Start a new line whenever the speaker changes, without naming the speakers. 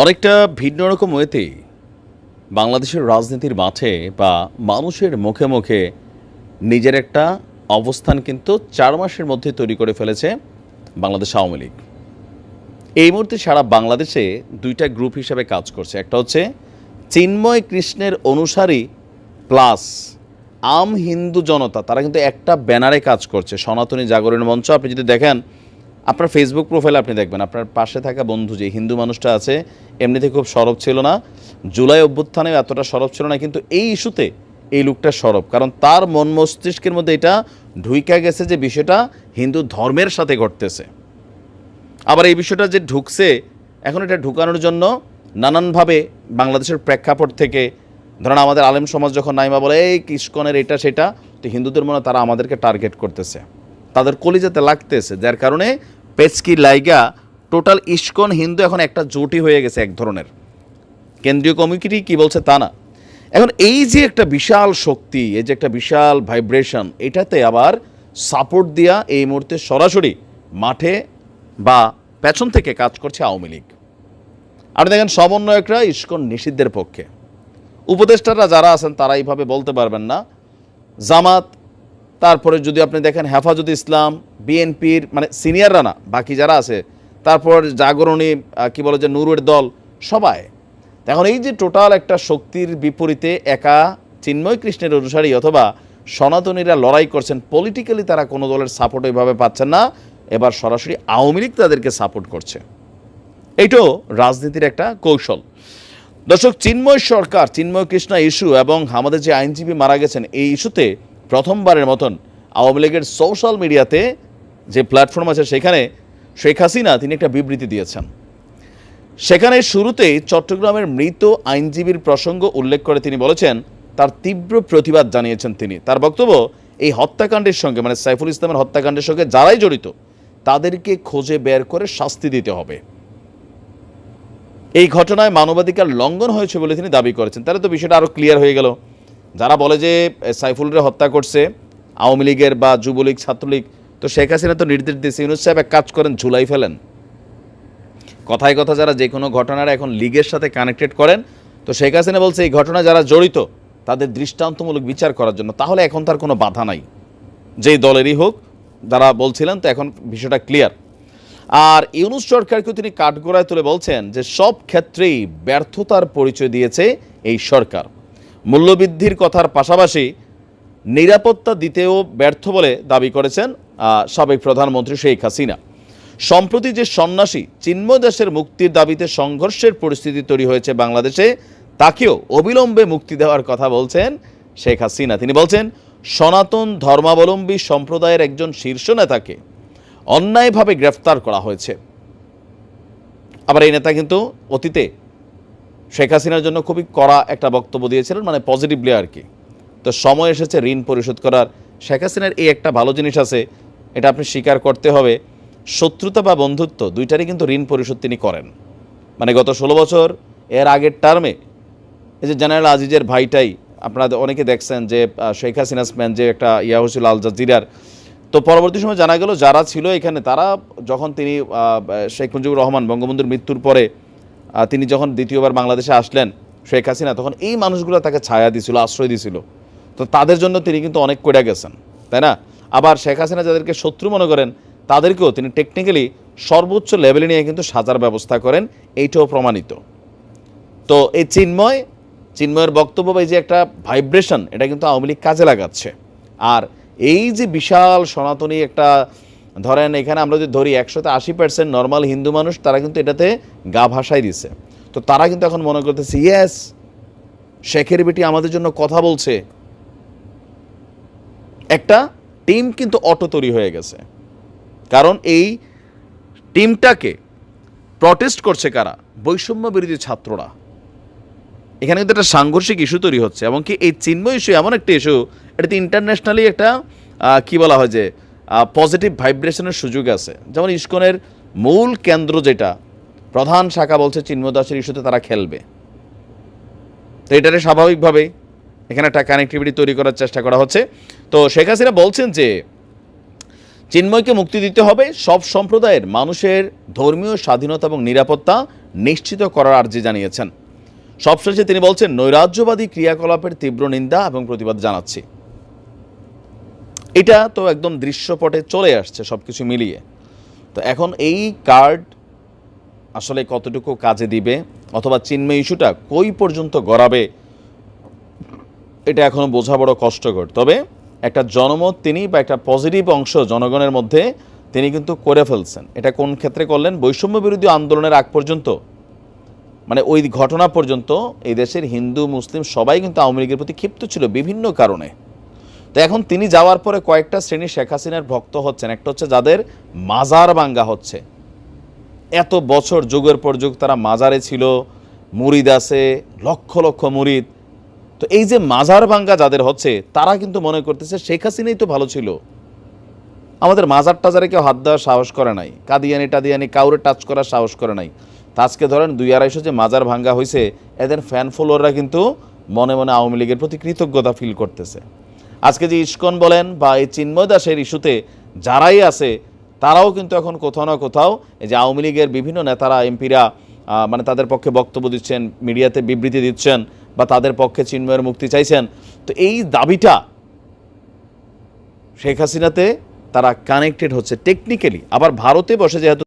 অনেকটা ভিন্ন রকম ওয়েতে বাংলাদেশের রাজনীতির মাঠে বা মানুষের মুখে মুখে নিজের একটা অবস্থান কিন্তু ৪ মাসের মধ্যে তৈরি করে ফেলেছে বাংলাদেশ আওয়ামী লীগ। এই মুহূর্তে সারা বাংলাদেশে দুইটা গ্রুপ হিসেবে কাজ করছে। একটা হচ্ছে চিন্ময় কৃষ্ণের অনুসারী প্লাস আম হিন্দু জনতা, তারা কিন্তু একটা ব্যানারে কাজ করছে, সনাতনী জাগরণ মঞ্চ। আপনি যদি দেখেন আপনার ফেসবুক প্রোফাইলে আপনি দেখবেন আপনার পাশে থাকা বন্ধু যে হিন্দু মানুষটা আছে, এমনিতে খুব সরব ছিল না, জুলাই অভ্যুত্থানেও এতটা সরব ছিল না, কিন্তু এই ইস্যুতে এই লোকটা সরব, কারণ তার মন মস্তিষ্কের মধ্যে এটা ঢুইকা গেছে যে বিষয়টা হিন্দু ধর্মের সাথে ঘটতেছে। আবার এই বিষয়টা যে ঢুকছে, এখন এটা ঢুকানোর জন্য নানানভাবে বাংলাদেশের প্রেক্ষাপট থেকে, ধরেন আমাদের আলেম সমাজ যখন নাইমা বলে এই ইস্কনের এটা সেটা, তো হিন্দুদের মনে তারা আমাদেরকে টার্গেট করতেছে, তাদের কলিজাতে লাগতেছে, যার কারণে পেচকি লাইগা টোটাল ইস্কন হিন্দু এখন একটা জোটই হয়ে গেছে এক ধরনের। কেন্দ্রীয় কমিটি কি বলছে তা না, এখন এই যে একটা বিশাল শক্তি, এই যে একটা বিশাল ভাইব্রেশন, এটাতে আবার সাপোর্ট দিয়া এই মুহূর্তে সরাসরি মাঠে বা পেছন থেকে কাজ করছে আওয়ামী লীগ। আপনি দেখেন সমন্বয়করা ইস্কন নিষিদ্ধের পক্ষে, উপদেষ্টারা যারা আছেন তারা এইভাবে বলতে পারবেন না, জামাত, তারপরে যদি আপনি দেখেন হেফাজত ইসলাম, বিএনপির মানে সিনিয়ররা না, বাকি যারা আছে, তারপর জাগরণী কি বলে যে নূরের দল, সবাই। এখন এই যে টোটাল একটা শক্তির বিপরীতে একা চিন্ময় কৃষ্ণের অনুসারী অথবা সনাতনীরা লড়াই করছেন, পলিটিক্যালি তারা কোনো দলের সাপোর্ট ওইভাবে পাচ্ছেন না, এবার সরাসরি আওয়ামী লীগ তাদেরকে সাপোর্ট করছে। এইটাও রাজনীতির একটা কৌশল। দর্শক, চিন্ময় সরকার, চিন্ময় কৃষ্ণ ইস্যু এবং আমাদের যে আইনজীবী মারা গেছেন, এই ইস্যুতে প্রথমবারের মতন আওয়ামী লীগের সোশ্যাল মিডিয়াতে যে প্ল্যাটফর্ম আছে সেখানে শেখ হাসিনা তিনি একটা বিবৃতি দিয়েছেন। সেখানে শুরুতেই চট্টগ্রামের মৃত আইনজীবীর প্রসঙ্গ উল্লেখ করে তিনি বলেছেন তার তীব্র প্রতিবাদ জানিয়েছেন তিনি। তার বক্তব্য, এই হত্যাকাণ্ডের সঙ্গে মানে সাইফুল ইসলামের হত্যাকাণ্ডের সঙ্গে যারাই জড়িত তাদেরকে খুঁজে বের করে শাস্তি দিতে হবে। এই ঘটনায় মানবাধিকার লঙ্ঘন হয়েছে বলে তিনি দাবি করেছেন। তাহলে তো বিষয়টা আরও ক্লিয়ার হয়ে গেল। যারা বলে যে সাইফুলের হত্যা করছে আওয়ামী লীগের বা যুবলীগ, ছাত্রলীগ, তো শেখ হাসিনা তো নির্দেশ দিয়েছে, ইউনূস সাহেব এক কাজ করেন, ঝুলাই ফেলেন। কথায় কথা যারা যে কোনো ঘটনার এখন লীগের সাথে কানেক্টেড করেন, তো শেখ হাসিনা বলছে এই ঘটনা যারা জড়িত তাদের দৃষ্টান্তমূলক বিচার করার জন্য, তাহলে এখন তার কোনো বাধা নাই, যেই দলেরই হোক যারা বলছিলেন। তো এখন বিষয়টা ক্লিয়ার। আর ইউনূস সরকারকেও তিনি কাঠগড়ায় তুলে বলছেন যে সব ক্ষেত্রেই ব্যর্থতার পরিচয় দিয়েছে এই সরকার। মূল্যবৃদ্ধির কথার পাশাপাশি নিরাপত্তা দিতেও ব্যর্থ বলে দাবি করেছেন সাবেক প্রধানমন্ত্রী শেখ হাসিনা। সম্প্রতি যে সন্ন্যাসী চিন্ময় দাসের মুক্তির দাবিতে সংঘর্ষের পরিস্থিতি তৈরি হয়েছে বাংলাদেশে, তাকেও অবিলম্বে মুক্তি দেওয়ার কথা বলছেন শেখ হাসিনা। তিনি বলছেন সনাতন ধর্মাবলম্বী সম্প্রদায়ের একজন শীর্ষ নেতাকে অন্যায়ভাবে গ্রেফতার করা হয়েছে। আবার এই নেতা কিন্তু অতীতে শেখ হাসিনার জন্য খুবই কড়া একটা বক্তব্য দিয়েছিলেন, মানে পজিটিভলি আর কি। তো সময় এসেছে ঋণ পরিশোধ করার। শেখ হাসিনার এই একটা ভালো জিনিস আছে, এটা আপনি স্বীকার করতে হবে, শত্রুতা বা বন্ধুত্ব দুইটারই কিন্তু ঋণ পরিশোধ তিনি করেন। মানে গত 16 বছর এর আগের টার্মে এই যে জেনারেল আজিজের ভাইটাই আপনারা অনেকে দেখছেন যে শেখ হাসিনা স্ম্যান যে একটা ইয়া হয়েছিল আল জাজিরার, তো পরবর্তী সময় জানা গেল যারা ছিল এখানে তারা যখন তিনি শেখ মুজিবুর রহমান বঙ্গবন্ধুর মৃত্যুর পরে তিনি যখন দ্বিতীয়বার বাংলাদেশে আসলেন শেখ হাসিনা, তখন এই মানুষগুলো তাকে ছায়া দিছিল, আশ্রয় দিছিল। তো তাদের জন্য তিনি কিন্তু অনেক কইরা গেছেন, তাই না? আবার শেখ হাসিনা যাদেরকে শত্রু মনে করেন তাদেরকেও তিনি টেকনিক্যালি সর্বোচ্চ লেভেলে নিয়ে কিন্তু সাজার ব্যবস্থা করেন, এইটাও প্রমাণিত। তো এই চিন্ময়ের বক্তব্য বা এই যে একটা ভাইব্রেশন, এটা কিন্তু আওয়ামী লীগ কাজে লাগাচ্ছে। আর এই যে বিশাল সনাতনী একটা, ধরেন এখানে আমরা যদি ধরি 180% নর্মাল হিন্দু মানুষ, তারা কিন্তু এটাতে গা ভাসাই দিছে। তো তারা কিন্তু এখন মনে করতেছে ইয়েস, শেখের বেটি আমাদের জন্য কথা বলছে। একটা টিম কিন্তু অটো তৈরি হয়ে গেছে, কারণ এই টিমটাকে প্রটেস্ট করছে কারা? বৈষম্য বিরোধী ছাত্ররা। এখানে কিন্তু একটা সাংঘর্ষিক ইস্যু তৈরি হচ্ছে, এবং কি এই চিন্ময় ইস্যু এমন একটা ইস্যু, এটাতে ইন্টারন্যাশনালি একটা কি বলা হয় যে পজিটিভ ভাইব্রেশনের সুযোগ আছে। যেমন ইস্কনের মূল কেন্দ্র যেটা প্রধান শাখা বলছে চিন্ময় দাসের ইস্যুতে তারা খেলবে, তো এটারে স্বাভাবিকভাবেই এখানে একটা কানেক্টিভিটি তৈরি করার চেষ্টা করা হচ্ছে। তো শেখ হাসিনা বলছেন যে চিন্ময়কে মুক্তি দিতে হবে, সব সম্প্রদায়ের মানুষের ধর্মীয় স্বাধীনতা এবং নিরাপত্তা নিশ্চিত করার আর্জি জানিয়েছেন। সবশেষে তিনি বলছেন, নৈরাজ্যবাদী ক্রিয়াকলাপের তীব্র নিন্দা এবং প্রতিবাদ জানাচ্ছি। এটা তো একদম দৃশ্যপটে চলে আসছে সবকিছু মিলিয়ে। তো এখন এই কার্ড আসলে কতটুকু কাজে দিবে, অথবা চিন্ময় ইস্যুটা কই পর্যন্ত গড়াবে, এটা এখনো বোঝা বড় কষ্টকর। তবে একটা জনমত তিনি বা একটা পজিটিভ অংশ জনগণের মধ্যে তিনি কিন্তু করে ফেলছেন। এটা কোন ক্ষেত্রে করলেন? বৈষম্য বিরোধী আন্দোলনের আগ পর্যন্ত, মানে ওই ঘটনা পর্যন্ত এই দেশের হিন্দু মুসলিম সবাই কিন্তু আওয়ামী লীগের প্রতি ক্ষিপ্ত ছিল বিভিন্ন কারণে। তো এখন তিনি যাওয়ার পরে কয়েকটা শ্রেণী শেখ হাসিনার ভক্ত হচ্ছেন। একটা হচ্ছে যাদের মাজার ভাঙ্গা হচ্ছে, এত বছর যুগের পর যুগ তারা মাজারে ছিল, মুরিদ আছে লক্ষ লক্ষ মুরিদ। তো এই যে মাজার ভাঙ্গা যাদের হচ্ছে, তারা কিন্তু মনে করতেছে শেখ হাসিনাই তো ভালো ছিল, আমাদের মাজার টাজারে কেউ হাত দেওয়ার সাহস করে নাই, কাদিয়ানি টাদিয়ানি কাউরে টাচ করার সাহস করে নাই। তা আজকে ধরেন 200-250 যে মাজার ভাঙ্গা হয়েছে, এদের ফ্যান ফলোয়াররা কিন্তু মনে মনে আওয়ামী লীগের প্রতি কৃতজ্ঞতা ফিল করতেছে। আজকে যে ইস্কন বলেন বা এই চিন্ময় দাসের ইস্যুতে যারাই আছে, তারাও কিন্তু এখন কোথাও না কোথাও এই যে আওয়ামী লীগের বিভিন্ন নেতারা এমপিরা মানে তাদের পক্ষে বক্তব্য দিচ্ছেন, মিডিয়াতে বিবৃতি দিচ্ছেন, বা তাদের পক্ষে চিন্ময়ের মুক্তি চাইছেন। তো এই দাবিটা শেখ হাসিনাতে তারা কানেক্টেড হচ্ছে টেকনিক্যালি। আবার ভারতে বসে যেহেতু